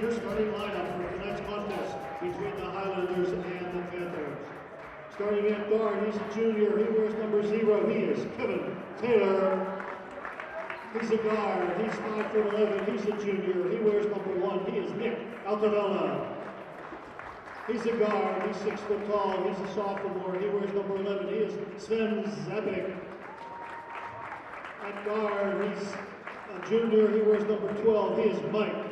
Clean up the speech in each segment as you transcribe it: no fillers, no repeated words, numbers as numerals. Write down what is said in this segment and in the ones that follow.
your starting lineup for tonight's contest between the Highlanders and the Panthers. Starting at guard, he's a junior. He wears number 0. He is Kevin Taylor. He's a guard. He's 5'11". He's a junior. He wears number 1. He is Nick Altavella. He's a guard. He's 6 foot tall. He's a sophomore. He wears number 11. He is Sven Zabik. At guard, he's a junior. He wears number 12. He is Mike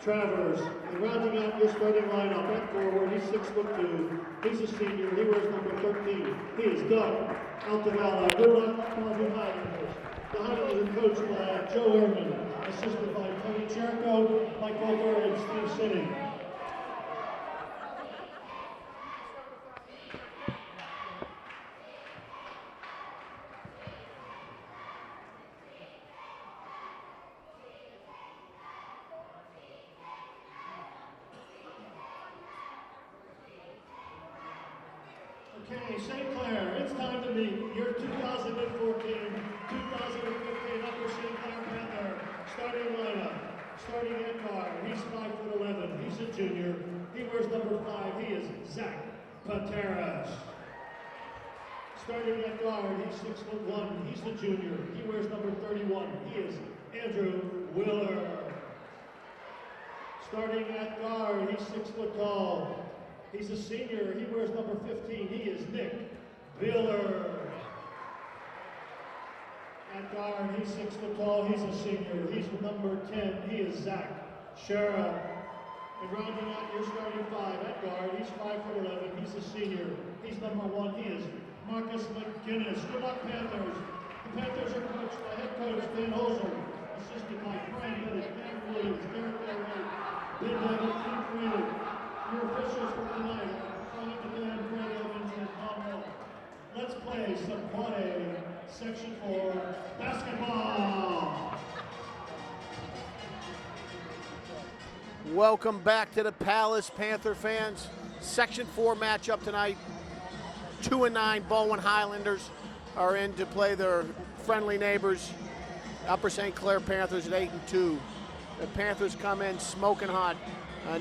Travers. And rounding out your starting lineup at forward, he's 6'2". He's a senior. He wears number 13. He is Doug Altavella. Good luck, Baldwin Highlanders. The Highlanders are coached by Joe Ehrman, assisted by Tony Jericho, Mike Holder, and Steve Sinning. Okay, St. Clair, it's time to meet your 2014-2015 Upper St. Clair Panther starting lineup. Starting at guard, he's 5'11". He's a junior. He wears number 5. He is Zach Pateras. Starting at guard, he's 6'1". He's a junior. He wears number 31. He is Andrew Wheeler. Starting at guard, he's 6 foot tall. He's a senior. He wears number 15. He is Nick Wheeler. At guard, he's 6 foot tall. He's a senior. He's number 10. He is Zach Shara. And rounding out your starting 5 at guard, he's 5'11". He's a senior. He's number 1. He is Marcus McGinnis. Good luck, Panthers. The Panthers are coached by head coach Dan Holzer, assisted by Brian Bennett, Dan Williams, Derek Elway, Ben David, Keith Freeland. Your officials for tonight, Frank McGann, Fred Evans, and Tom Hill. Let's play some Quad A, Section 4 basketball. Welcome back to the Palace, Panther fans. Section 4 matchup tonight. 2-9 Baldwin Highlanders are in to play their friendly neighbors, Upper St. Clair Panthers at 8-2. The Panthers come in smoking hot.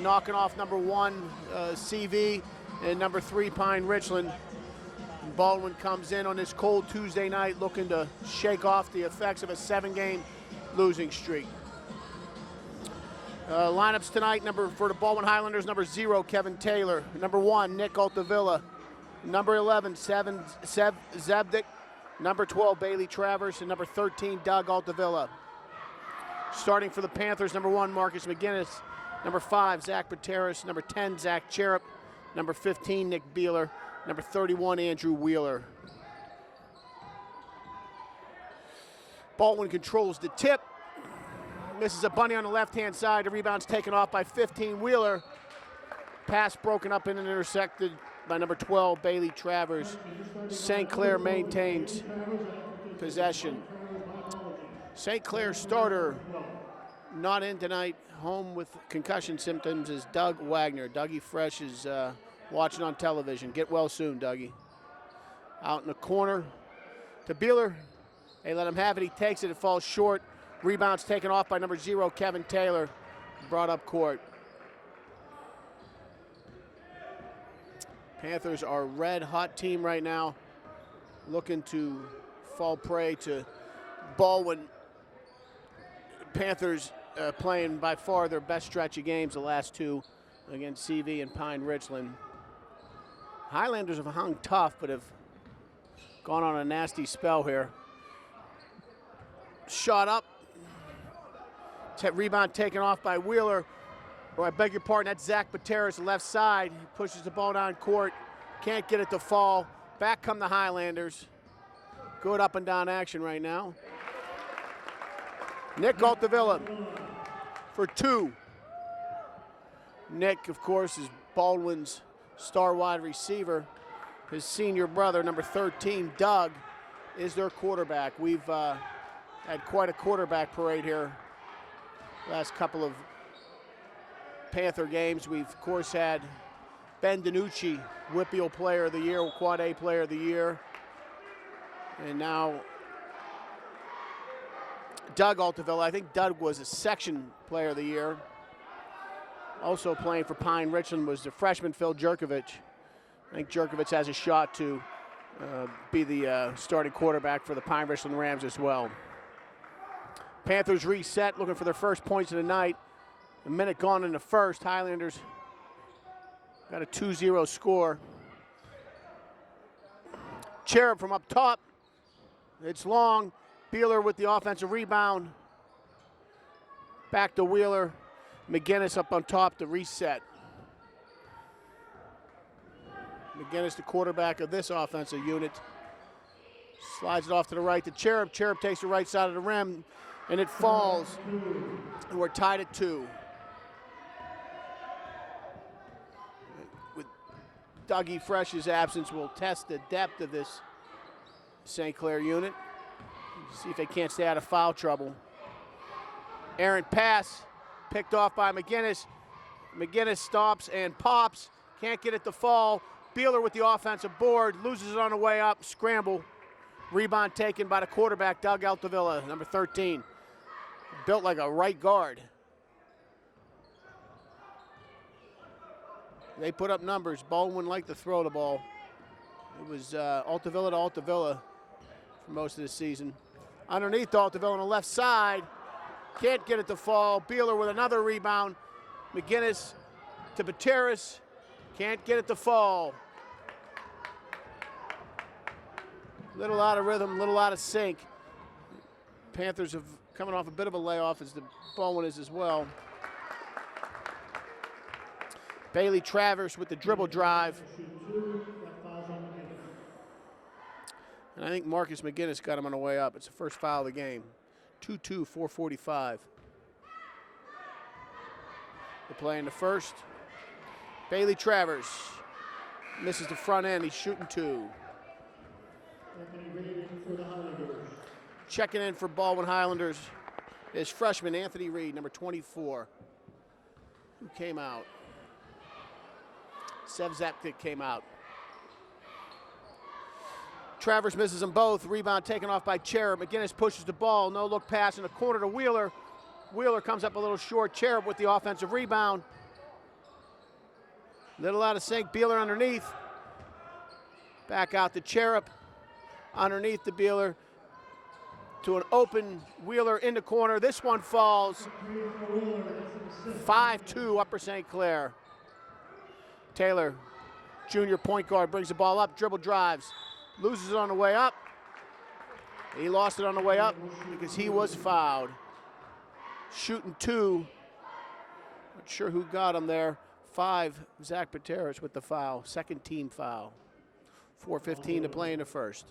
Knocking off number 1 CV and number 3 Pine Richland. Baldwin comes in on this cold Tuesday night looking to shake off the effects of a 7-game losing streak. Lineups tonight, for the Baldwin Highlanders, number 0 Kevin Taylor, number 1 Nick Altavilla, number 11 Sev Zabdik, number 12 Bailey Travers, and number 13 Doug Altavilla. Starting for the Panthers, number 1 Marcus McGinnis, number 5, Zach Pateras. Number 10, Zach Cherub. Number 15, Nick Beeler. Number 31, Andrew Wheeler. Baldwin controls the tip. Misses a bunny on the left-hand side. The rebound's taken off by 15, Wheeler. Pass broken up and intersected by number 12, Bailey Travers. St. Clair maintains possession. St. Clair starter not in tonight, home with concussion symptoms, is Doug Wagner. Dougie Fresh is watching on television. Get well soon, Dougie. Out in the corner to Beeler. They let him have it. He takes it. It falls short. Rebound's taken off by number 0, Kevin Taylor. Brought up court. Panthers are a red-hot team right now, looking to fall prey to Baldwin. Panthers playing by far their best stretch of games, the last 2 against CV and Pine Richland. Highlanders have hung tough, but have gone on a nasty spell here. Shot up. Rebound taken off by Wheeler. Or I beg your pardon, that's Zach Pateras, left side. He pushes the ball down court. Can't get it to fall. Back come the Highlanders. Good up and down action right now. Nick Altavilla for 2. Nick, of course, is Baldwin's star wide receiver. His senior brother, number 13, Doug, is their quarterback. We've had quite a quarterback parade here last couple of Panther games. We've, of course, had Ben DiNucci, Whippeal Player of the Year, Quad A Player of the Year. And now Doug Altavilla. I think Doug was a Section Player of the Year. Also playing for Pine Richland was the freshman Phil Jerkovich. I think Jerkovich has a shot to be the starting quarterback for the Pine Richland Rams as well. Panthers reset, looking for their first points of the night. A minute gone in the first. Highlanders got a 2-0 score. Cherub from up top. It's long. Beeler with the offensive rebound. Back to Wheeler. McGinnis up on top to reset. McGinnis, the quarterback of this offensive unit. Slides it off to the right to Cherub. Cherub takes the right side of the rim, and it falls. And we're tied at 2. With Dougie Fresh's absence, we'll test the depth of this St. Clair unit. See if they can't stay out of foul trouble. Errant pass, picked off by McGinnis. McGinnis stops and pops. Can't get it to fall. Beeler with the offensive board, loses it on the way up, scramble. Rebound taken by the quarterback, Doug Altavilla, number 13. Built like a right guard. They put up numbers. Baldwin liked to throw the ball. It was Altavilla to Altavilla for most of the season. Underneath Altavilla on the left side. Can't get it to fall. Beeler with another rebound. McGinnis to Bateras. Can't get it to fall. Little out of rhythm, little out of sync. Panthers have coming off a bit of a layoff as the Baldwin is as well. Bailey Travers with the dribble drive. And I think Marcus McGinnis got him on the way up. It's the first foul of the game. 2-2, 4:45. They're playing the first. Bailey Travers misses the front end. He's shooting 2. Checking in for Baldwin Highlanders is freshman Anthony Reed, number 24, who came out. Sev Zeptic came out. Travers misses them both. Rebound taken off by Cherub. McGinnis pushes the ball. No look pass in the corner to Wheeler. Wheeler comes up a little short. Cherub with the offensive rebound. Little out of sync. Beeler underneath. Back out to Cherub. Underneath the Beeler. To an open Wheeler in the corner. This one falls. 5-2 Upper St. Clair. Taylor, junior point guard, brings the ball up. Dribble drives. Loses it on the way up. He lost it on the way up because he was fouled. Shooting 2. Not sure who got him there. 5, Zach Pateras with the foul. Second team foul. 4:15 to play in the first.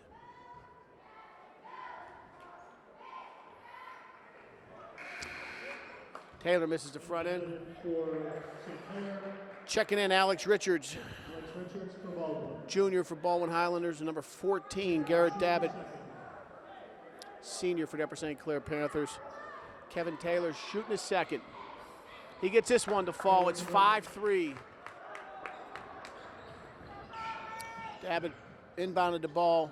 Taylor misses the front end. Checking in, Alex Richards. Junior for Baldwin Highlanders, number 14, Garrett Dabbit. Senior for the Upper St. Clair Panthers. Kevin Taylor shooting his second. He gets this one to fall. It's 5-3. Dabbit inbounded the ball.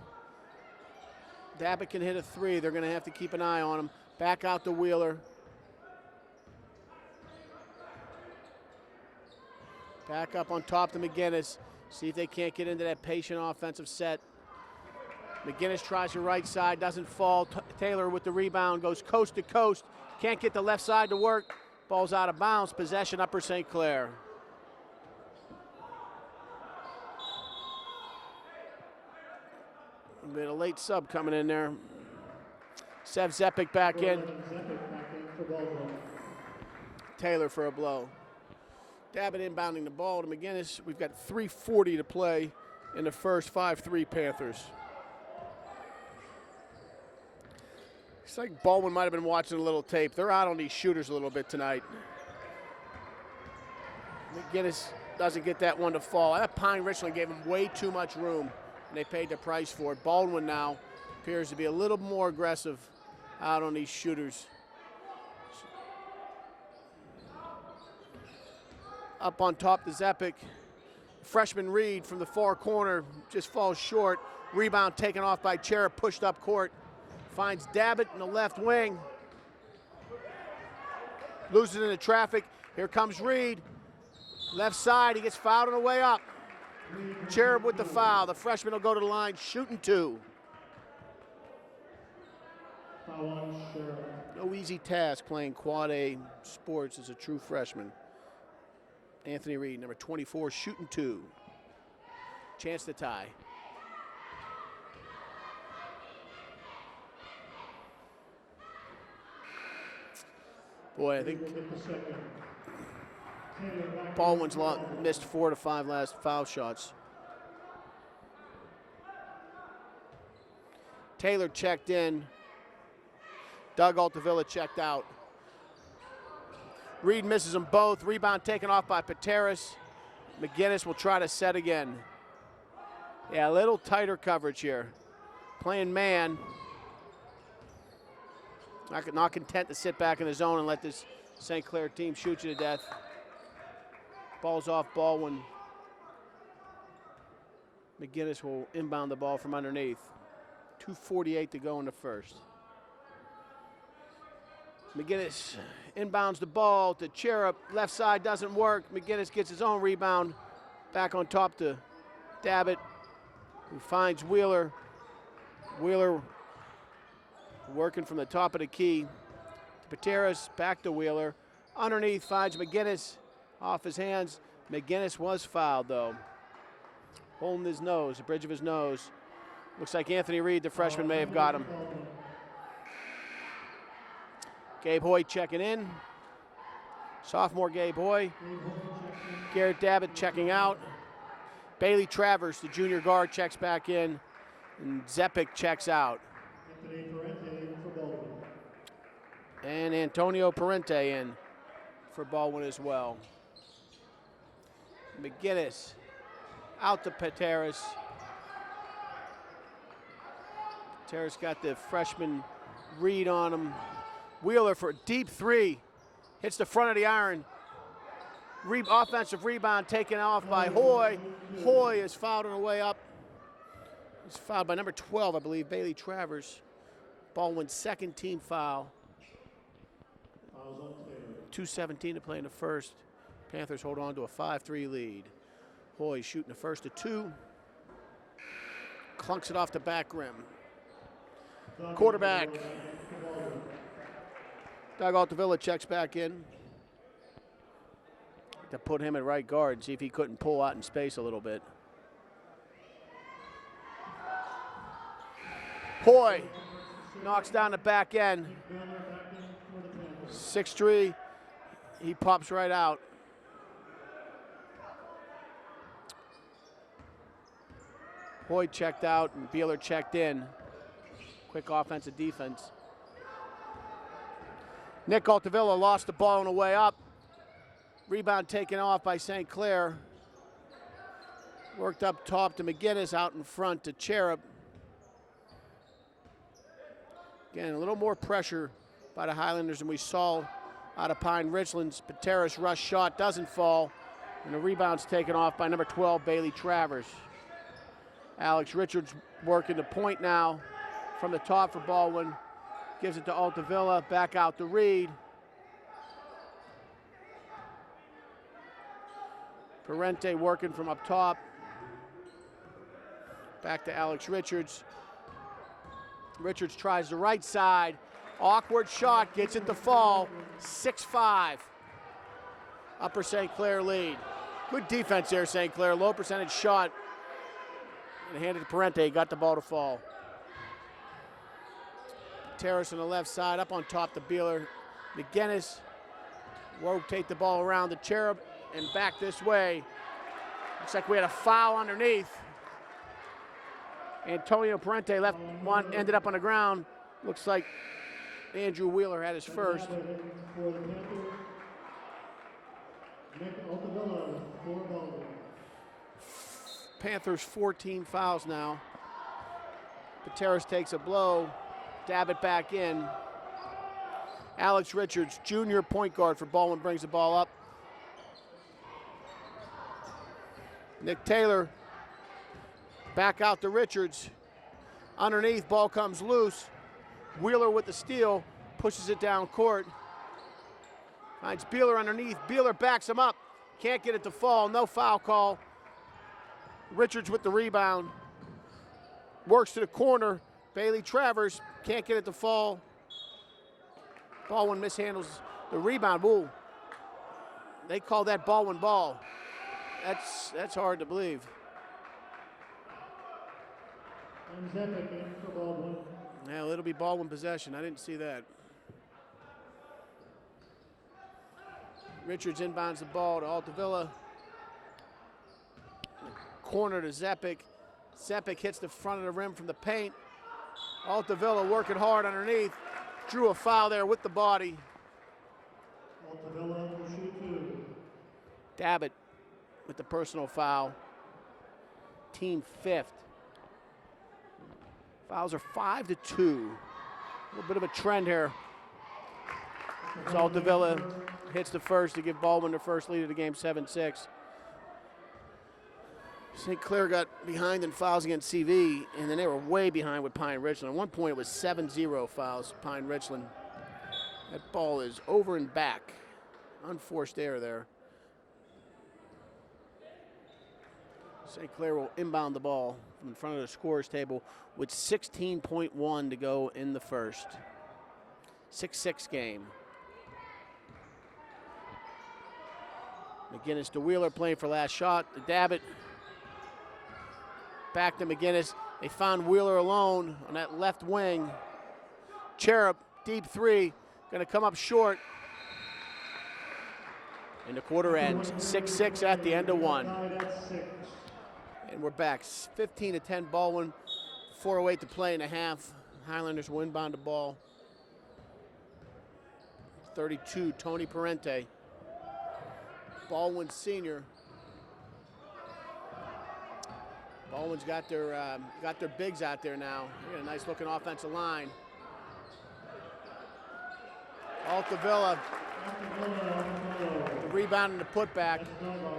Dabbit can hit a 3. They're going to have to keep an eye on him. Back out to Wheeler. Back up on top to McGinnis. See if they can't get into that patient offensive set. McGinnis tries the right side, doesn't fall. Taylor with the rebound, goes coast to coast. Can't get the left side to work. Ball's out of bounds. Possession, Upper St. Clair. Been a late sub coming in there. Sev Zepik back in. Taylor for a blow. Dabbit inbounding the ball to McGinnis. We've got 3:40 to play in the first. 5-3 Panthers. It's like Baldwin might have been watching a little tape. They're out on these shooters a little bit tonight. McGinnis doesn't get that one to fall. That Pine Richland gave him way too much room, and they paid the price for it. Baldwin now appears to be a little more aggressive out on these shooters. Up on top to Zepik. Freshman Reed from the far corner just falls short. Rebound taken off by Cherub, pushed up court. Finds Dabbit in the left wing. Loses into traffic. Here comes Reed. Left side, he gets fouled on the way up. Cherub with the foul. The freshman will go to the line, shooting 2. Foul on Cherub. No easy task playing quad A sports as a true freshman. Anthony Reed, number 24, shooting 2. Chance to tie. Boy, I think Baldwin's missed 4 to 5 last foul shots. Taylor checked in. Doug Altavilla checked out. Reed misses them both. Rebound taken off by Pateras. McGinnis will try to set again. Yeah, a little tighter coverage here. Playing man. Not content to sit back in the zone and let this St. Clair team shoot you to death. Ball's off Baldwin. McGinnis will inbound the ball from underneath. 2:48 to go in the first. McGinnis inbounds the ball to Cherub. Left side doesn't work. McGinnis gets his own rebound. Back on top to Dabbitt, who finds Wheeler. Wheeler working from the top of the key. Pateras back to Wheeler. Underneath finds McGinnis. Off his hands. McGinnis was fouled though. Holding his nose, the bridge of his nose. Looks like Anthony Reed, the freshman, may have got him. Gabe Hoy checking in. Sophomore Gabe Hoy. Garrett Dabbitt checking out. Bailey Travers, the junior guard, checks back in. And Zepic checks out. And Antonio Parente in for Baldwin as well. McGinnis out to Pateras. Pateras got the freshman Reed on him. Wheeler for a deep 3. Hits the front of the iron. Offensive rebound taken off by Hoy. Hoy is fouled on the way up. He's fouled by number 12, I believe, Bailey Travers. Baldwin's second team foul. 2:17 to play in the first. Panthers hold on to a 5-3 lead. Hoy shooting the first of 2. Clunks it off the back rim. Quarterback. Doug Altavilla checks back in to put him at right guard and see if he couldn't pull out in space a little bit. Hoy knocks down the back end. 6'3", he pops right out. Hoy checked out and Beeler checked in. Quick offensive defense. Nick Altavilla lost the ball on the way up. Rebound taken off by St. Clair. Worked up top to McGinnis, out in front to Cherub. Again, a little more pressure by the Highlanders than we saw out of Pine Richlands. Pateras' rush shot doesn't fall, and the rebound's taken off by number 12, Bailey Travers. Alex Richards working the point now from the top for Baldwin. Gives it to Altavilla, back out to Reed. Parente working from up top. Back to Alex Richards. Richards tries the right side. Awkward shot, gets it to fall. 6-5. Upper St. Clair lead. Good defense there, St. Clair. Low percentage shot. And handed to Parente, got the ball to fall. Terrace on the left side, up on top to Beeler. McGinnis rotate the ball around the Cherub and back this way. Looks like we had a foul underneath. Antonio Parente left one, ended up on the ground. Looks like Andrew Wheeler had his first. Panthers 14 fouls now. Pateras takes a blow. Dabbitt back in. Alex Richards, junior point guard for Baldwin, brings the ball up. Nick Taylor back out to Richards. Underneath, ball comes loose. Wheeler with the steal, pushes it down court. Finds Beeler underneath. Beeler backs him up. Can't get it to fall. No foul call. Richards with the rebound. Works to the corner. Bailey Travers can't get it to fall. Baldwin mishandles the rebound. Ooh. They call that Baldwin ball. That's hard to believe. And Zepic in for Baldwin. Now it'll be Baldwin possession. I didn't see that. Richards inbounds the ball to Altavilla. Corner to Zepic. Zepic hits the front of the rim from the paint. Altavilla working hard underneath. Drew a foul there with the body. Altavilla will shoot 2. Dabbitt with the personal foul. Team 5th. Fouls are 5-2. A little bit of a trend here. As Altavilla hits the first to give Baldwin the first lead of the game, 7-6. St. Clair got behind in fouls against CV, and then they were way behind with Pine Richland. At one point, it was 7-0 fouls, Pine Richland. That ball is over and back. Unforced error there. St. Clair will inbound the ball from in front of the scorer's table with 16.1 to go in the first. 6-6 game. McGinnis to Wheeler playing for last shot. To Dabbitt. Back to McGinnis. They found Wheeler alone on that left wing. Cherub, deep 3, going to come up short. And the quarter ends. 6-6 at the end of 1. And we're back. 15-10 Baldwin. 4:08 to play in a half. Highlanders will inbound the ball. 32, Tony Parente. Baldwin senior. Baldwin's got their bigs out there now. They got a nice looking offensive line. Altavilla, the rebound and the putback,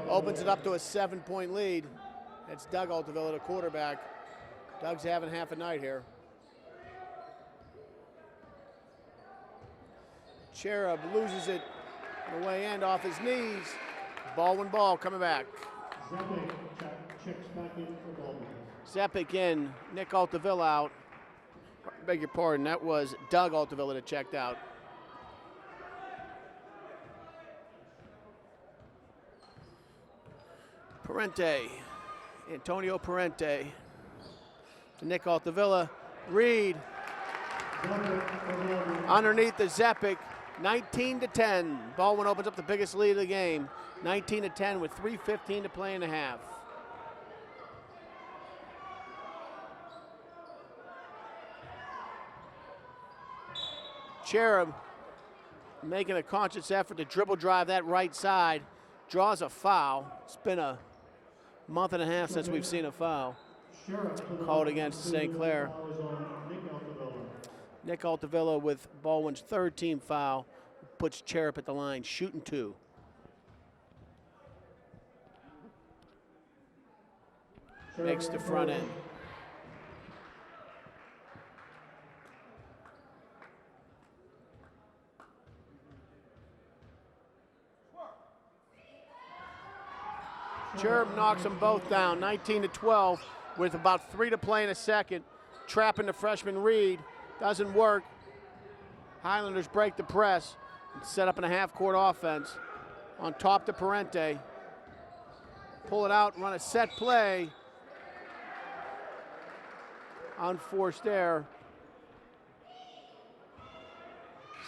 opens it up to a 7-point lead. That's Doug Altavilla, the quarterback. Doug's having half a night here. Cherub loses it on the way end off his knees. Baldwin ball coming back. Zepic checks back in for Baldwin. Zepic in, Nick Altavilla out. Beg your pardon, that was Doug Altavilla that checked out. Parente, Antonio Parente to Nick Altavilla. Reed underneath the Zepic, 19-10. Baldwin opens up the biggest lead of the game, 19-10 with 3:15 to play in the half. Cherub making a conscious effort to dribble drive that right side, draws a foul. It's been a month and a half since we've seen a foul called against St. Clair. Nick Altavilla with Baldwin's 3rd team foul puts Cherub at the line, shooting 2. Makes the front end. Cherub knocks them both down, 19-12, with about 3 to play in a second. Trapping the freshman Reed, doesn't work. Highlanders break the press and set up in a half-court offense. On top to Parente. Pull it out, run a set play. Unforced error.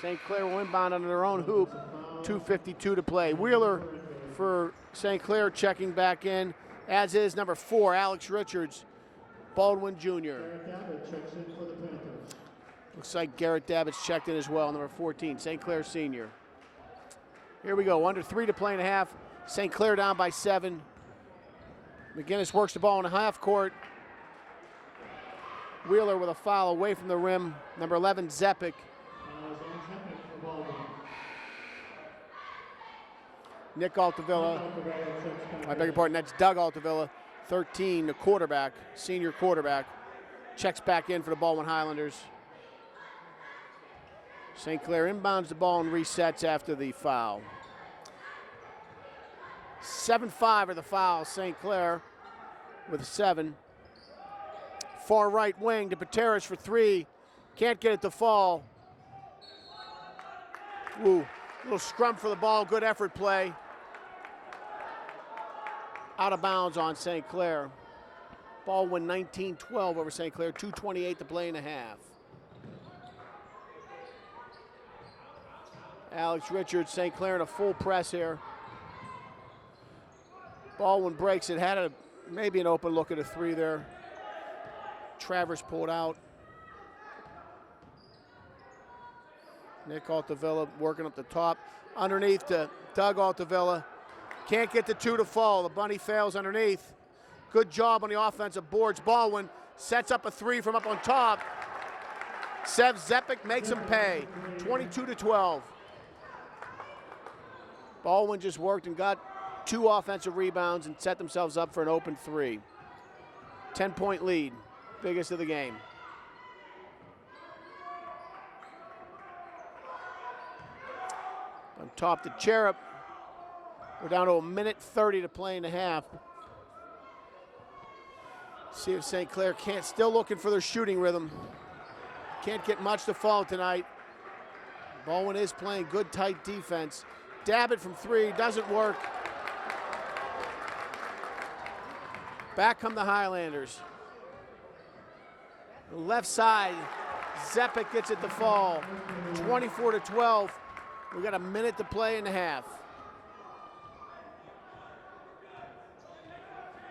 St. Clair will inbound under their own hoop. 2:52 to play. Wheeler for St. Clair checking back in, as is number 4, Alex Richards, Baldwin Jr. Garrett Davitt checks in for the Panthers. Looks like Garrett Davitt's checked in as well, number 14, St. Clair senior. Here we go, under 3 to play in a half. St. Clair down by 7. McGinnis works the ball in the half court. Wheeler with a foul away from the rim, number 11, Zepic. Nick Altavilla, I beg your pardon, that's Doug Altavilla, 13, the quarterback, senior quarterback. Checks back in for the Baldwin Highlanders. St. Clair inbounds the ball and resets after the foul. 7-5 are the fouls. St. Clair with 7. Far right wing to Pateras for 3. Can't get it to fall. Woo. Little scrum for the ball. Good effort play. Out of bounds on St. Clair. Baldwin 19-12 over St. Clair. 2:28 to play in the half. Alex Richards, St. Clair in a full press here. Baldwin breaks it. Had maybe an open look at a 3 there. Travers pulled out. Nick Altavilla working up the top. Underneath to Doug Altavilla. Can't get the 2 to fall. The bunny fails underneath. Good job on the offensive boards. Baldwin sets up a 3 from up on top. Sev Zepik makes him pay. 22-12. Baldwin just worked and got 2 offensive rebounds and set themselves up for an open 3. 10-point lead, biggest of the game. On top to Cherub. We're down to 1:30 to play in the half. See if St. Clair can't, still looking for their shooting rhythm. Can't get much to fall tonight. Baldwin is playing good, tight defense. Dab it from 3, doesn't work. Back come the Highlanders. Left side, Zepik gets it to fall. 24-12. We got a minute to play in the half.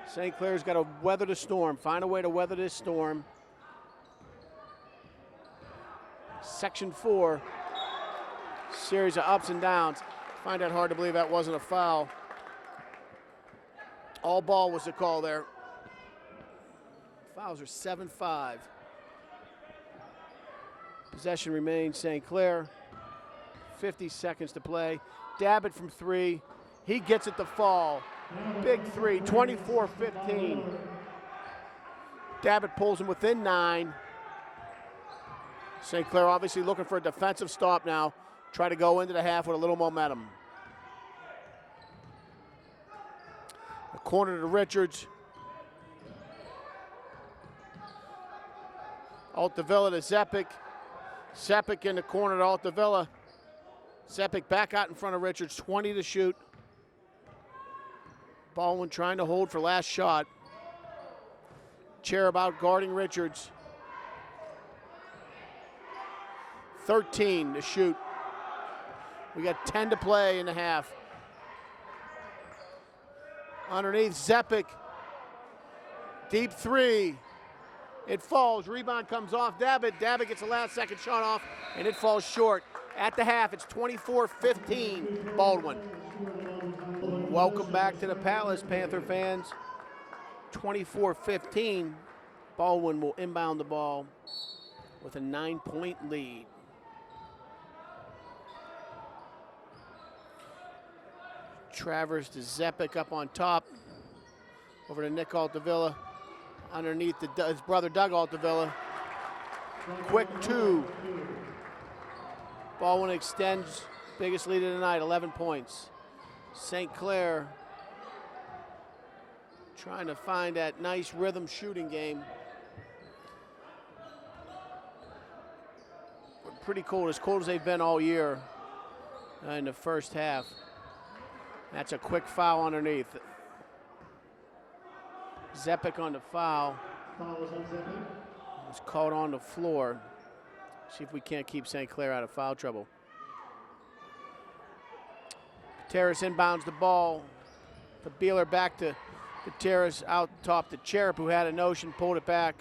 St. Clair's got to weather the storm, find a way to weather this storm. Section 4, series of ups and downs. Find that hard to believe that wasn't a foul. All ball was the call there. Fouls are 7-5. Possession remains St. Clair. 50 seconds to play. Dab it from 3. He gets it to fall. Big 3, 24-15. Dabbit pulls him within 9. St. Clair obviously looking for a defensive stop now. Try to go into the half with a little momentum. The corner to Richards. Altavilla to Zepik. Zepik in the corner to Altavilla. Zepik back out in front of Richards, 20 to shoot. Baldwin trying to hold for last shot. Cherub out guarding Richards. 13 to shoot. We got 10 to play in the half. Underneath Zepik. Deep 3. It falls. Rebound comes off Dabbit. Dabbit gets the last second shot off, and it falls short. At the half, it's 24-15, Baldwin. Welcome back to the Palace, Panther fans. 24-15. Baldwin will inbound the ball with a 9-point lead. Travers to Zepik up on top. Over to Nick Altavilla. Underneath his brother Doug Altavilla. Quick 2. Baldwin extends. Biggest lead of the night, 11 points. St. Clair trying to find that nice rhythm shooting game. Pretty cold as they've been all year in the first half. That's a quick foul underneath. Zepik on the foul. Was caught on the floor. See if we can't keep St. Clair out of foul trouble. Terrace inbounds the ball. The Beeler back to Terrace, out top to Cherub, who had a notion, pulled it back.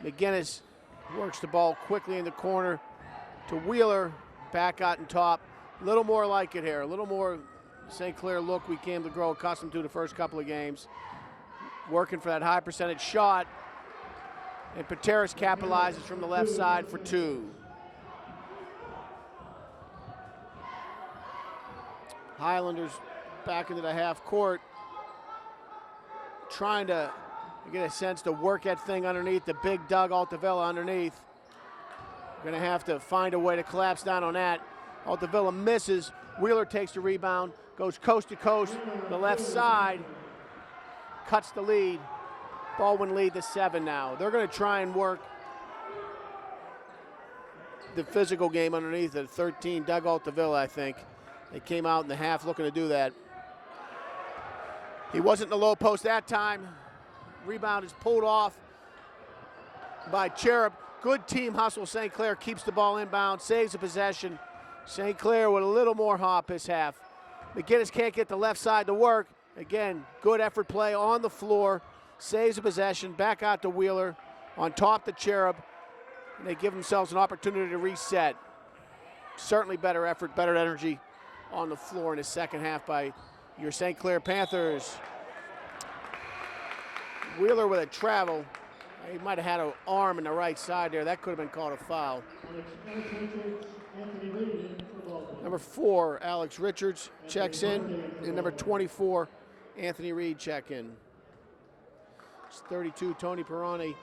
McGinnis works the ball quickly in the corner to Wheeler, back out and top. A little more like it here, a little more St. Clair look we came to grow accustomed to the first couple of games. Working for that high percentage shot. And Pateras capitalizes from the left side for 2. Highlanders back into the half court. Trying to get a sense to work that thing underneath. The big Doug Altavilla underneath. Going to have to find a way to collapse down on that. Altavilla misses. Wheeler takes the rebound. goes coast to coast, the left side, cuts the lead. Baldwin lead to 7 now. They're going to try and work the physical game underneath at 13. Doug Altavilla, I think. They came out in the half looking to do that. He wasn't in the low post that time. Rebound is pulled off by Cherub. Good team hustle. St. Clair keeps the ball inbound, saves the possession. St. Clair with a little more hop this half. McGinnis can't get the left side to work. Again, good effort play on the floor. Saves the possession, back out to Wheeler. On top to Cherub. And they give themselves an opportunity to reset. Certainly better effort, better energy on the floor in the second half by your St. Clair Panthers. Wheeler with a travel. He might have had an arm in the right side there. That could have been called a foul. Number 4, Alex Richards checks in. And number 24, Anthony Reed check in. It's 32, Tony Perrone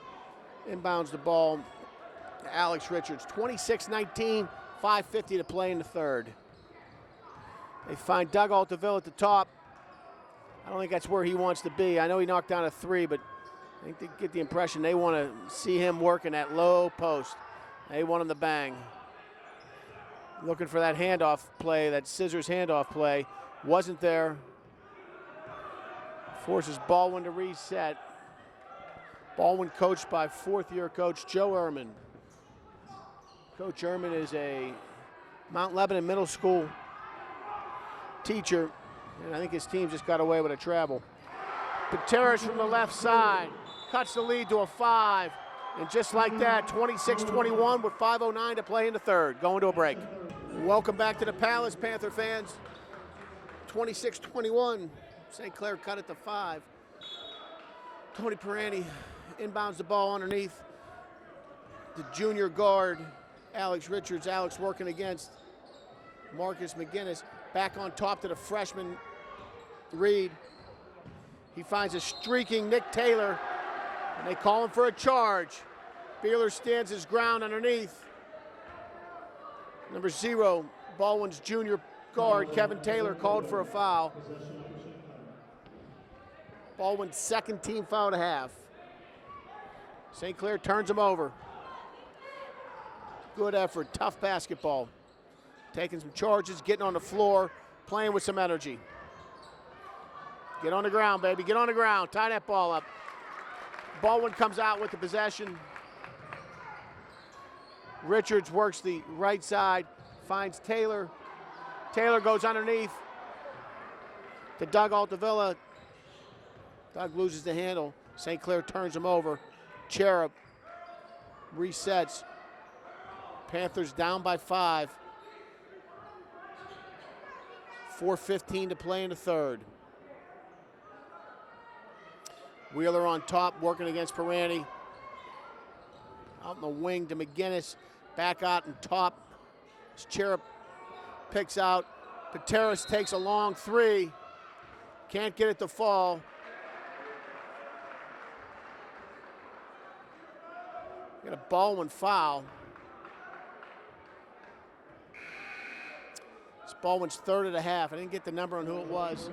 inbounds the ball. Alex Richards, 26-19, 5:50 to play in the third. They find Doug Altaville at the top. I don't think that's where he wants to be. I know he knocked down a 3, but I think they get the impression they want to see him working that low post. They want him to bang. Looking for that handoff play, that scissors handoff play. Wasn't there. Forces Baldwin to reset. Baldwin coached by 4th-year coach Joe Ehrman. Coach Ehrman is a Mount Lebanon Middle School teacher, and I think his team just got away with a travel. Pateras from the left side cuts the lead to a 5, and just like that, 26-21 with 5:09 to play in the third. Going to a break. Welcome back to the Palace, Panther fans. 26-21. St. Clair cut it to 5. Tony Perrone inbounds the ball underneath the junior guard, Alex Richards. Alex working against Marcus McGinnis. Back on top to the freshman, Reed. He finds a streaking Nick Taylor, and they call him for a charge. Beeler stands his ground underneath. Number 0, Baldwin's junior guard, Kevin Taylor, called for a foul. Baldwin's second team foul to have. St. Clair turns him over. Good effort, tough basketball. Taking some charges, getting on the floor, playing with some energy. Get on the ground, baby, get on the ground. Tie that ball up. Baldwin comes out with the possession. Richards works the right side, finds Taylor. Taylor goes underneath to Doug Altavilla. Doug loses the handle. St. Clair turns him over. Cherub resets. Panthers down by 5. 4:15 to play in the third. Wheeler on top, working against Perrone. Out in the wing to McGinnis. Back out and top. Cherub picks out. Pateras takes a long 3. Can't get it to fall. Got a Baldwin foul. It's Baldwin's third of the half. I didn't get the number on who it was.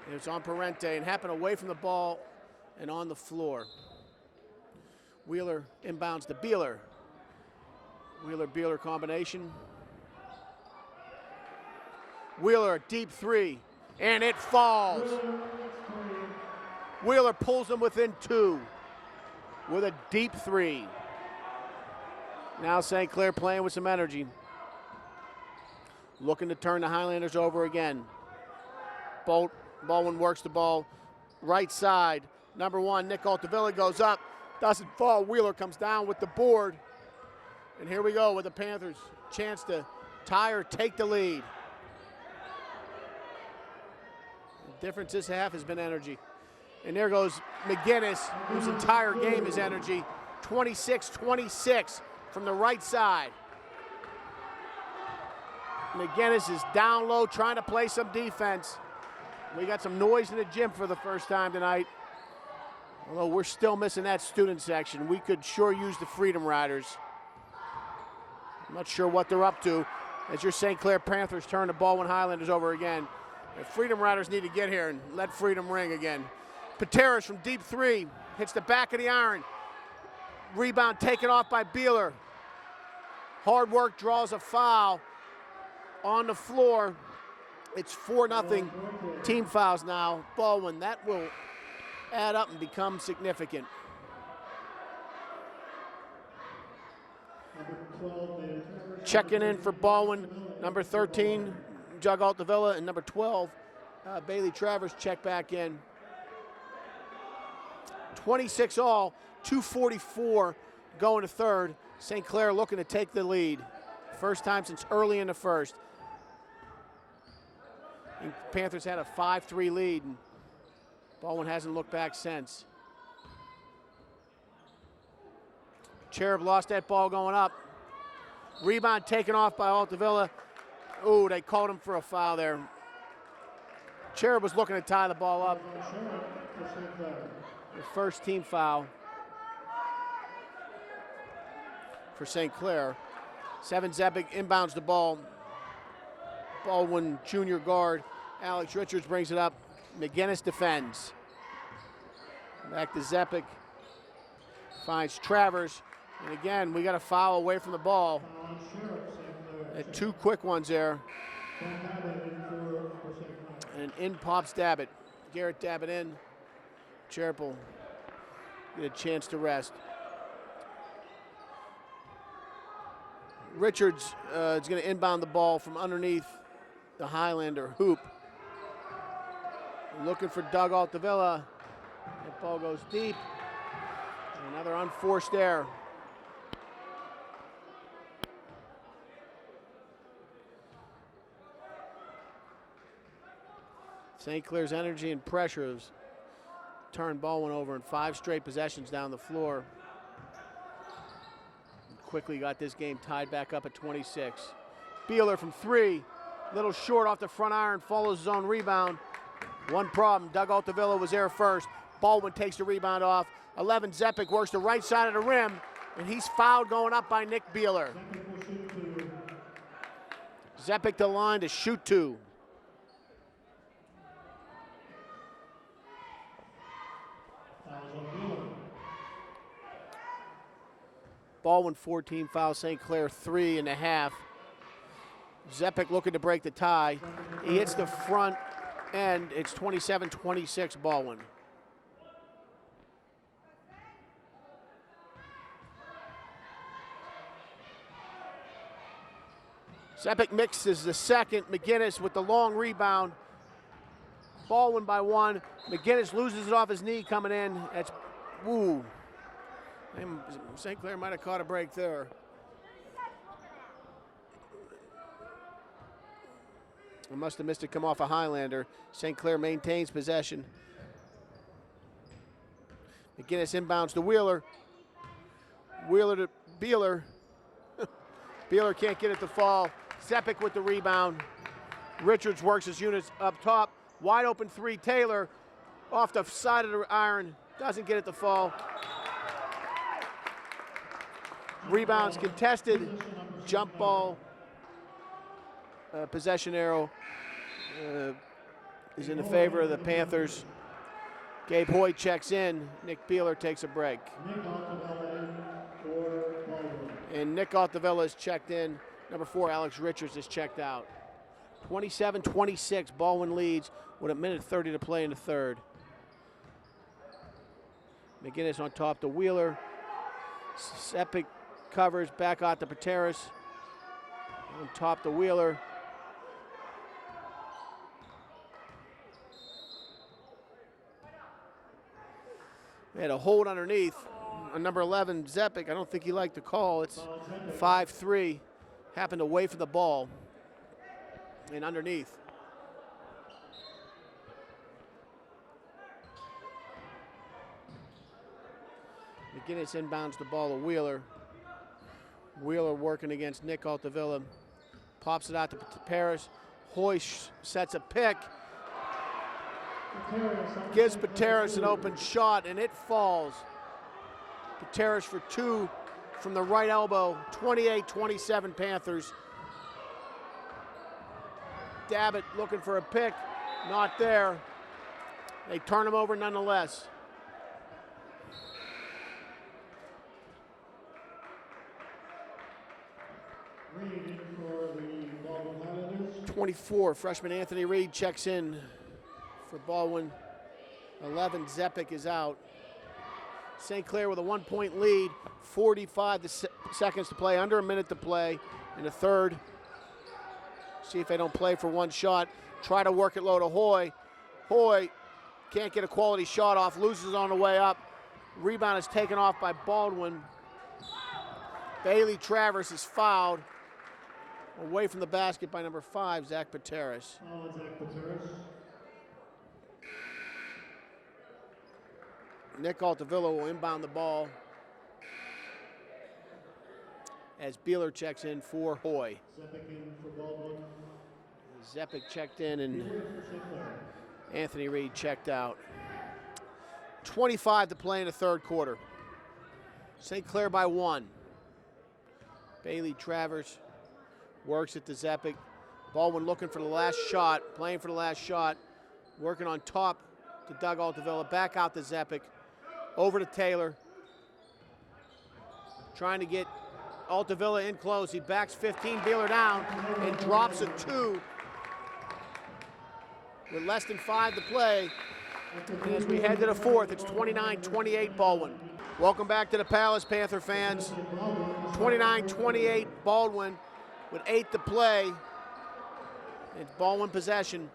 It was on Parente and happened away from the ball and on the floor. Wheeler inbounds to Beeler. Wheeler-Beeler combination. Wheeler, deep 3, and it falls. Wheeler pulls him within 2 with a deep 3. Now St. Clair playing with some energy. Looking to turn the Highlanders over again. Baldwin works the ball right side. Number 1, Nick Altavilla goes up. Doesn't fall. Wheeler comes down with the board. And here we go with the Panthers. Chance to tie or take the lead. The difference this half has been energy. And there goes McGinnis, whose entire game is energy. 26-26 from the right side. McGinnis is down low trying to play some defense. We got some noise in the gym for the first time tonight. Although we're still missing that student section. We could sure use the Freedom Riders. I'm not sure what they're up to as your St. Clair Panthers turn the Baldwin Highlanders over again. The Freedom Riders need to get here and let freedom ring again. Pateras from deep three, hits the back of the iron. Rebound taken off by Beeler. Hard work draws a foul on the floor. It's 4-0 team fouls now. Baldwin, that will add up and become significant. Checking in for Baldwin, number 13, Jug Altavilla, and number 12, Bailey Travers check back in. 26 all, 2:44 going to third. St. Clair looking to take the lead. First time since early in the first. And Panthers had a 5-3 lead, and Baldwin hasn't looked back since. Cherub lost that ball going up. Rebound taken off by Altavilla. Ooh, they called him for a foul there. Cherub was looking to tie the ball up. The first team foul for St. Clair. Seven Zepic inbounds the ball. Baldwin junior guard Alex Richards brings it up. McGinnis defends. Back to Zepic. Finds Travers. And again, we got a foul away from the ball. And two quick ones there. And in pops Dabbit. Garrett Dabbit in. Cherub will get a chance to rest. Richards is going to inbound the ball from underneath the Highlander hoop. Looking for Doug Altavilla. That ball goes deep. Another unforced error. St. Clair's energy and pressure has turned Baldwin over in 5 straight possessions down the floor. Quickly got this game tied back up at 26. Beeler from 3, little short off the front iron, follows his own rebound. One problem, Doug Altavilla was there first. Baldwin takes the rebound off. 11 Zepic works the right side of the rim, and he's fouled going up by Nick Beeler. Zepic to line to shoot 2. Baldwin 14 fouls, St. Clair 3.5. Zepic looking to break the tie. He hits the front end. It's 27-26 Baldwin. Zepic mixes the second. McGinnis with the long rebound. Baldwin by 1. McGinnis loses it off his knee coming in. That's, woo. St. Clair might have caught a break there. I must have missed it come off a Highlander. St. Clair maintains possession. McGinnis inbounds to Wheeler. Wheeler to Beeler. Beeler can't get it to fall. Zepic with the rebound. Richards works his units up top. Wide open 3, Taylor. Off the side of the iron. Doesn't get it to fall. Rebounds contested. Jump ball. Possession arrow is in the favor of the Panthers. Gabe Hoyt checks in. Nick Beeler takes a break. And Nick Altavilla is checked in. Number 4, Alex Richards is checked out. 27-26, Baldwin leads with 1:30 to play in the third. McGinnis on top to Wheeler. Zepic covers, back out to Pateras. On top to Wheeler. They had a hold underneath on number 11, Zepic. I don't think he liked the call. It's 5-3. Happened away from the ball and underneath. McGinnis inbounds the ball to Wheeler. Wheeler working against Nick Altavilla. Pops it out to Paris. Hoyt sets a pick. Gives Pateras an open shot, and it falls. Pateras for 2 from the right elbow. 28-27 Panthers. Dabbit looking for a pick. Not there. They turn him over nonetheless. Reed for the Baldwin Highlanders. 24, freshman Anthony Reed checks in for Baldwin. 11, Zepic is out. St. Clair with a 1-point lead, 45 seconds to play, under a minute to play in the third. See if they don't play for one shot. Try to work it low to Hoy. Hoy can't get a quality shot off, loses on the way up. Rebound is taken off by Baldwin. Bailey Travers is fouled. Away from the basket by number 5, Zach Pateras. Oh, Zach Pateras. Nick Altavilla will inbound the ball as Beeler checks in for Hoy. Zepic in for Baldwin. Zepic checked in and Beeler for St. Clair. Anthony Reed checked out. 25 to play in the third quarter. St. Clair by 1. Bailey Travers works at the Zepic. Baldwin looking for the last shot, playing for the last shot. Working on top to Doug Altavilla. Back out to Zepic. Over to Taylor. Trying to get Altavilla in close. He backs 15, Beeler down, and drops a 2. With less than 5 to play. And as we head to the fourth, it's 29-28 Baldwin. Welcome back to the Palace, Panther fans. 29-28 Baldwin with 8 to play. It's Baldwin possession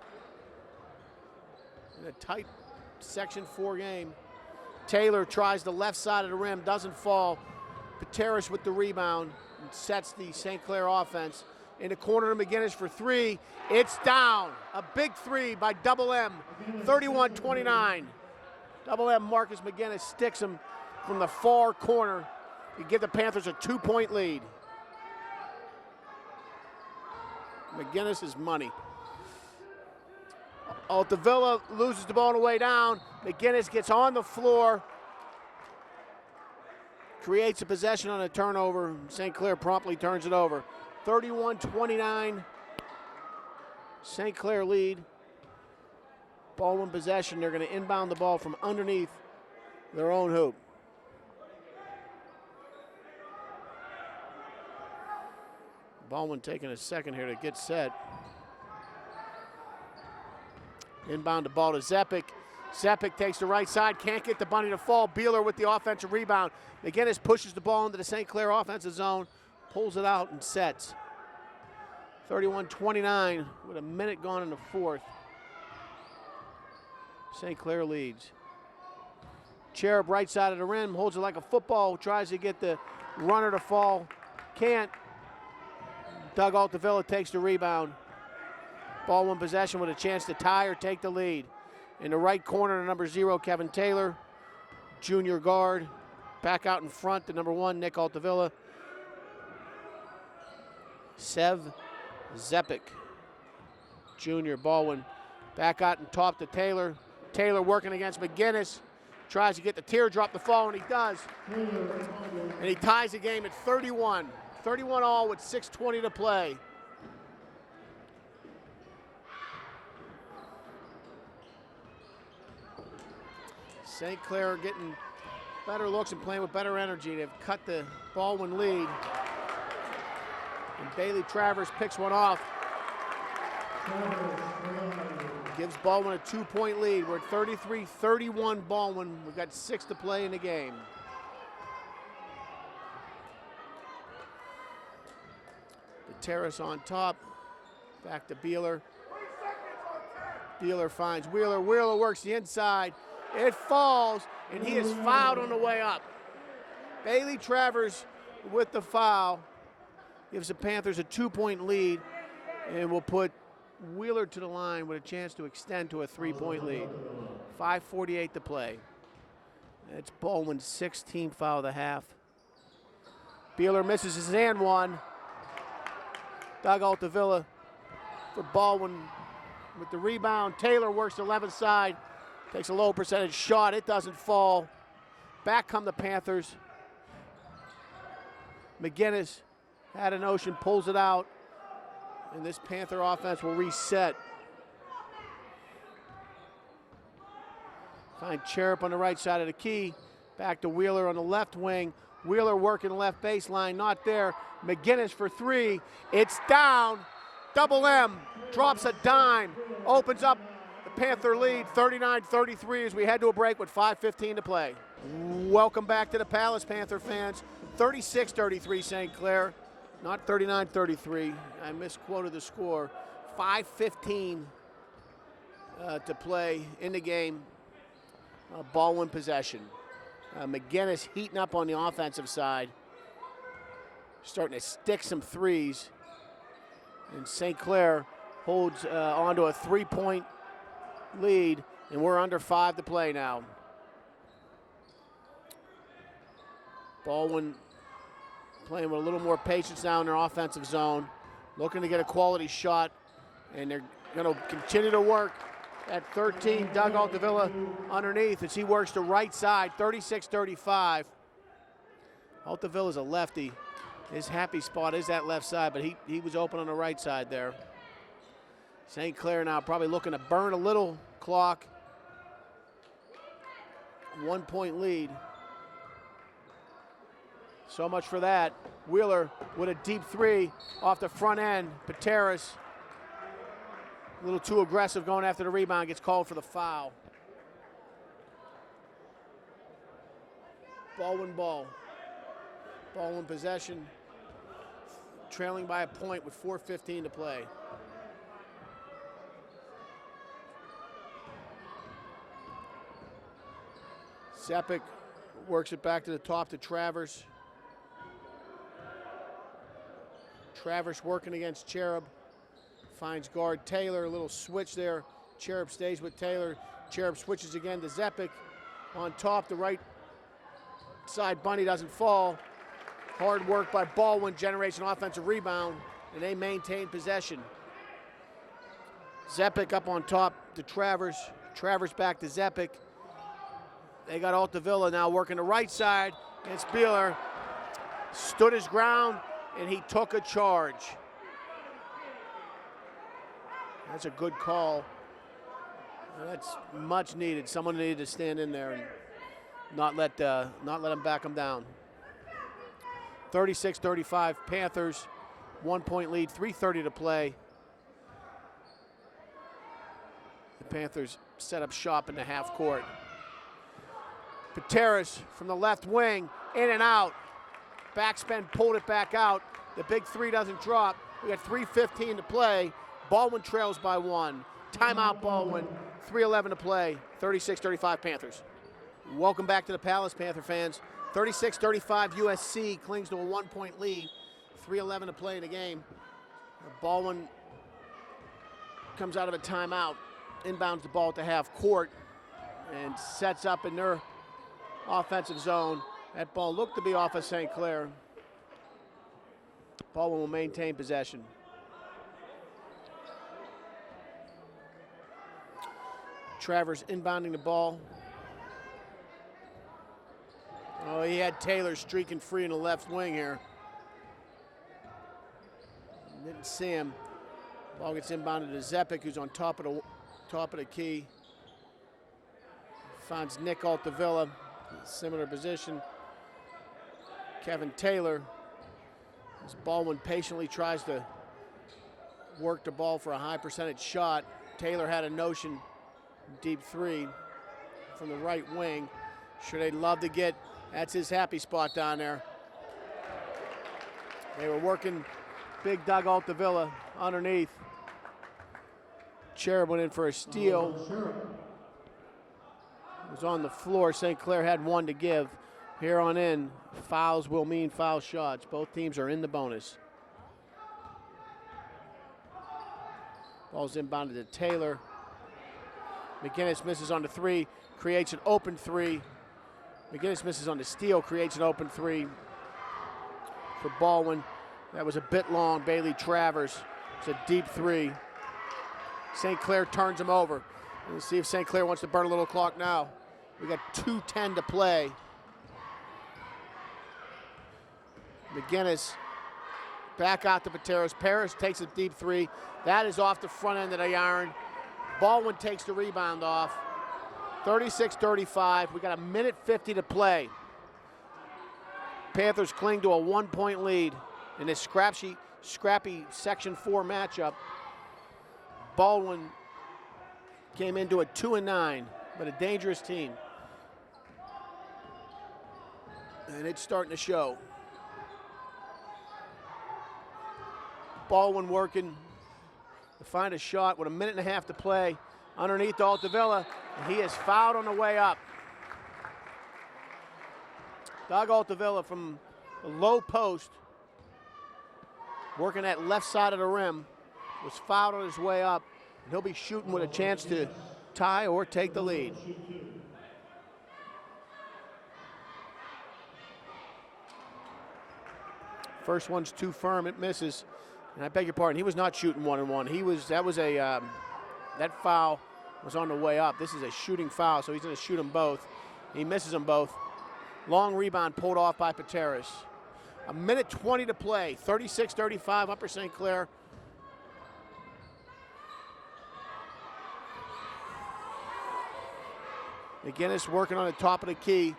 in a tight Section 4 game. Taylor tries the left side of the rim, doesn't fall. Pateras with the rebound and sets the St. Clair offense. In the corner to McGinnis for 3. It's down. A big 3 by Double M. 31-29. Double M Marcus McGinnis sticks him from the far corner. You give the Panthers a 2-point lead. McGinnis is money. Altavilla loses the ball on the way down. McGinnis gets on the floor. Creates a possession on a turnover. St. Clair promptly turns it over. 31-29. St. Clair lead. Baldwin possession. They're going to inbound the ball from underneath their own hoop. Baldwin taking a second here to get set. Inbound the ball to Zepic. Zepic takes the right side, can't get the bunny to fall. Beeler with the offensive rebound. McGinnis pushes the ball into the St. Clair offensive zone, pulls it out and sets. 31-29 with a minute gone in the fourth. St. Clair leads. Cherub right side of the rim, holds it like a football, tries to get the runner to fall. Can't. Doug Altavilla takes the rebound. Baldwin possession with a chance to tie or take the lead. In the right corner, number 0, Kevin Taylor, junior guard. Back out in front, the number 1, Nick Altavilla. Sev Zepic, junior. Baldwin back out and top to Taylor. Taylor working against McGinnis. Tries to get the teardrop to fall, and he does. And he ties the game at 31. 31 all with 6:20 to play. St. Clair getting better looks and playing with better energy. They've cut the Baldwin lead. And Bailey Travers picks one off. Gives Baldwin a 2-point lead. We're at 33-31 Baldwin. We've got 6 to play in the game. The Terrace on top. Back to Beeler. Beeler finds Wheeler. Wheeler works the inside. It falls, and he is fouled on the way up. Bailey Travers with the foul gives the Panthers a 2-point lead and will put Wheeler to the line with a chance to extend to a 3-point lead. 5:48 to play. It's Baldwin's 16th foul of the half. Beeler misses his and one. Doug Altavilla for Baldwin with the rebound. Taylor works the 11th side. Takes a low percentage shot. It doesn't fall. Back come the Panthers. McGinnis had a notion, pulls it out. And this Panther offense will reset. Find Cherub on the right side of the key. Back to Wheeler on the left wing. Wheeler working left baseline, not there. McGinnis for three. It's down. Double M drops a dime. Opens up the Panther lead, 39-33 as we head to a break with 5:15 to play. Welcome back to the Palace, Panther fans. 36-33 St. Clair, not 39-33. I misquoted the score. 5:15 to play in the game. Baldwin possession. McGinnis heating up on the offensive side. Starting to stick some threes. And St. Clair holds onto a 3-point lead, and we're under 5 to play now. Baldwin playing with a little more patience now in their offensive zone, looking to get a quality shot, and they're going to continue to work at 13. Doug Altavilla underneath as he works the right side, 36-35. Altavilla's a lefty. His happy spot is that left side, but he was open on the right side there. St. Clair now probably looking to burn a little clock. 1-point lead. So much for that. Wheeler with a deep three off the front end. Pateras a little too aggressive going after the rebound, gets called for the foul. Baldwin ball. Baldwin possession. Trailing by a point with 4:15 to play. Zepic works it back to the top to Travers. Travers working against Cherub. Finds guard Taylor, a little switch there. Cherub stays with Taylor. Cherub switches again to Zepic. On top, the right side bunny doesn't fall. Hard work by Baldwin generates an offensive rebound, and they maintain possession. Zepic up on top to Travers. Travers back to Zepic. They got Altavilla now working the right side, and Spieler stood his ground, and he took a charge. That's a good call. That's much needed. Someone needed to stand in there and not let them back them down. 36-35 Panthers, 1-point lead, 3:30 to play. The Panthers set up shop in the half court. Pateras from the left wing, in and out. Backspin pulled it back out. The big three doesn't drop. We got 3:15 to play. Baldwin trails by 1. Timeout Baldwin, 3:11 to play, 36-35 Panthers. Welcome back to the Palace, Panther fans. 36-35 USC clings to a 1-point lead. 3:11 to play in the game. Baldwin comes out of a timeout, inbounds the ball to half court, and sets up in their offensive zone. That ball looked to be off of St. Clair. Baldwin will maintain possession. Travers inbounding the ball. Oh, he had Taylor streaking free in the left wing here. Didn't see him. Ball gets inbounded to Zepic, who's on top of the key. Finds Nick Altavilla, similar position. Kevin Taylor. As Baldwin patiently tries to work the ball for a high percentage shot. Taylor had a notion, deep three from the right wing. Sure, they'd love to get, that's his happy spot down there. They were working big Doug Altavilla underneath. Cherub went in for a steal. It was on the floor. St. Clair had one to give. Here on in, fouls will mean foul shots. Both teams are in the bonus. Ball's inbounded to Taylor. McGinnis misses on the three, creates an open three. McGinnis misses on the steal, creates an open three for Baldwin. That was a bit long. Bailey Travers. It's a deep three. St. Clair turns him over. Let's see if St. Clair wants to burn a little clock now. We got 2:10 to play. McGinnis back out to Pateras. Paris takes a deep three. That is off the front end of the iron. Baldwin takes the rebound off. 36-35. We got a minute 50 to play. Panthers cling to a 1-point lead in this scrappy Section 4 matchup. Baldwin came into a 2-9, but a dangerous team. And it's starting to show. Baldwin working to find a shot with a minute and a half to play. Underneath to Altavilla, and he is fouled on the way up. Doug Altavilla from the low post, working that left side of the rim, was fouled on his way up. And he'll be shooting with a chance to tie or take the lead. First one's too firm, it misses. And I beg your pardon, he was not shooting 1-on-1. That foul was on the way up. This is a shooting foul, so he's gonna shoot them both. He misses them both. Long rebound pulled off by Pateras. A minute 20 to play, 36-35, Upper St. Clair. McGinnis working on the top of the key.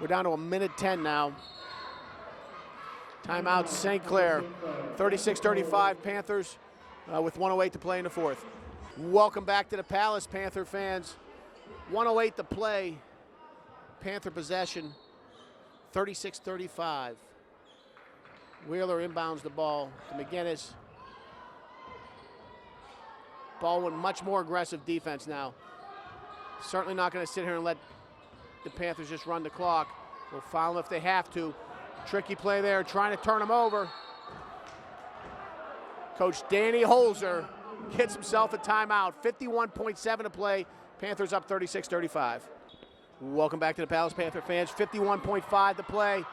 We're down to a minute 10 now. Timeout St. Clair, 36-35 Panthers with 1:08 to play in the fourth. Welcome back to the Palace, Panther fans. 1:08 to play, Panther possession, 36-35. Wheeler inbounds the ball to McGinnis. Baldwin, much more aggressive defense now. Certainly not going to sit here and let the Panthers just run the clock. We'll foul them if they have to. Tricky play there, trying to turn him over. Coach Danny Holzer gets himself a timeout. 51.7 to play. Panthers up 36-35. Welcome back to the Palace, Panther fans. 51.5 to play.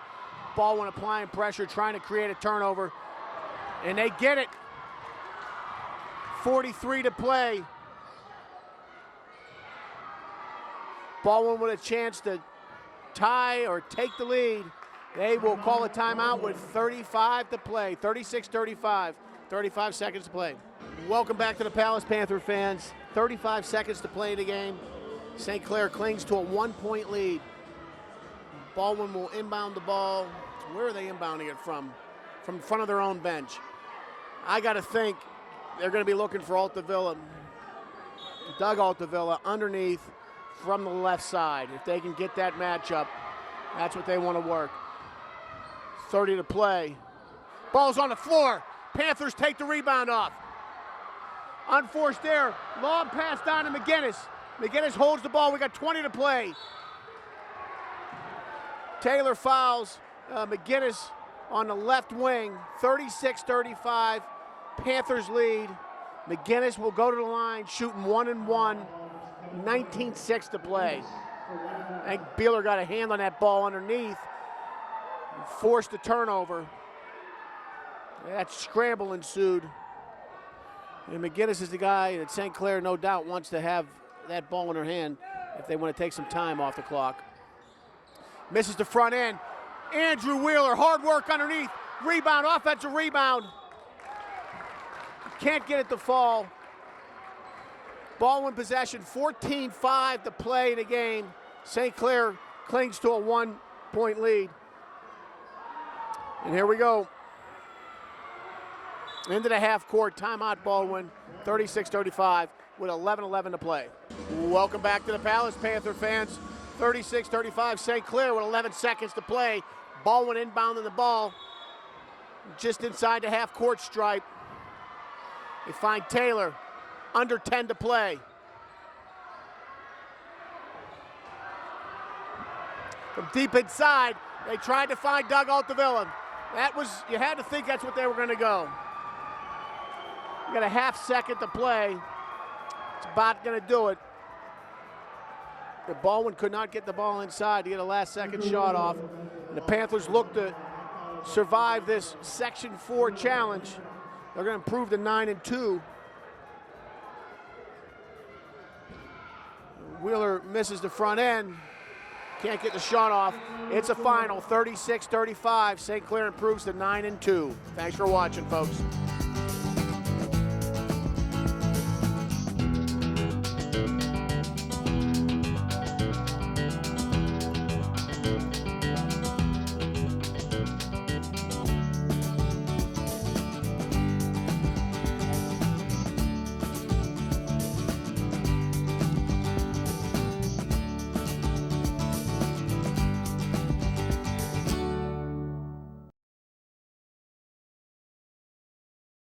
Baldwin applying pressure, trying to create a turnover. And they get it. 43 to play. Baldwin with a chance to tie or take the lead. They will call a timeout with 35 to play. 36-35. 35 seconds to play. Welcome back to the Palace, Panther fans. 35 seconds to play in the game. St. Clair clings to a 1-point lead. Baldwin will inbound the ball. Where are they inbounding it from? From in front of their own bench. I got to think they're going to be looking for Altavilla. Doug Altavilla underneath from the left side. If they can get that matchup, that's what they want to work. 30 to play. Ball's on the floor. Panthers take the rebound off. Unforced error. Long pass down to McGinnis. McGinnis holds the ball. We got 20 to play. Taylor fouls McGinnis on the left wing. 36-35. Panthers lead. McGinnis will go to the line, shooting 1-and-1. 19-6 to play. I think Beeler got a hand on that ball underneath. Forced a turnover. That scramble ensued. And McGinnis is the guy that St. Clair no doubt wants to have that ball in her hand if they want to take some time off the clock. Misses the front end. Andrew Wheeler, hard work underneath. Rebound, offensive rebound. Can't get it to fall. Baldwin possession, 14-5 to play in the game. St. Clair clings to a 1-point lead. And here we go. Into the half court, timeout Baldwin, 36-35 with 11:11 to play. Welcome back to the Palace, Panther fans. 36-35, St. Clair with 11 seconds to play. Baldwin inbounding the ball just inside the half court stripe. They find Taylor, under 10 to play. From deep inside, they tried to find Doug Altavilla. You had to think that's what they were going to go. You got a half second to play. It's about going to do it. But Baldwin could not get the ball inside to get a last second shot off. And the Panthers look to survive this Section 4 challenge. They're going to improve to 9-2. Wheeler misses the front end. Can't get the shot off. It's a final, 36-35. St. Clair improves to 9-2. Thanks for watching, folks.